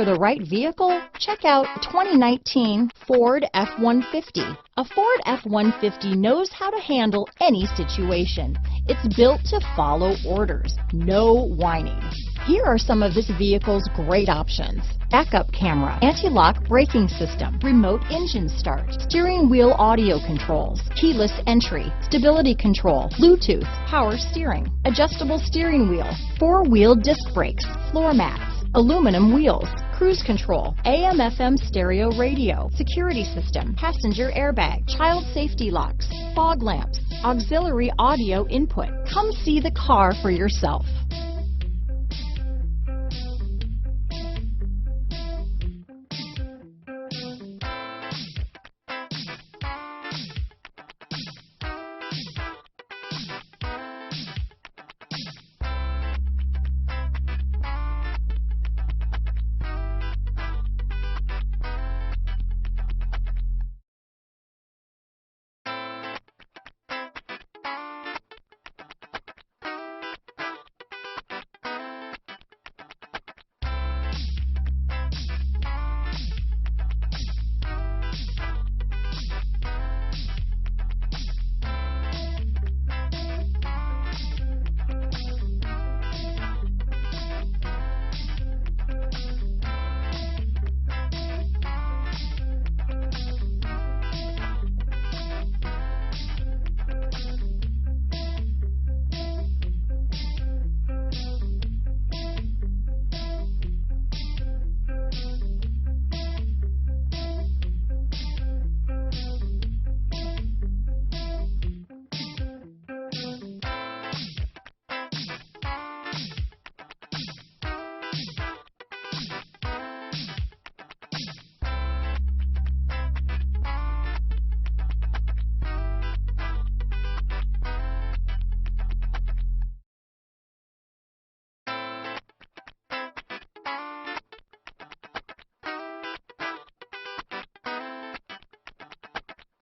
for the right vehicle? Check out 2019 Ford F-150. A Ford F-150 knows how to handle any situation. It's built to follow orders, no whining. Here are some of this vehicle's great options: backup camera, anti-lock braking system, remote engine start, steering wheel audio controls, keyless entry, stability control, Bluetooth, power steering, adjustable steering wheel, four-wheel disc brakes, floor mats, aluminum wheels, cruise control, AM/FM stereo radio, security system, passenger airbag, child safety locks, fog lamps, auxiliary audio input. Come see the car for yourself.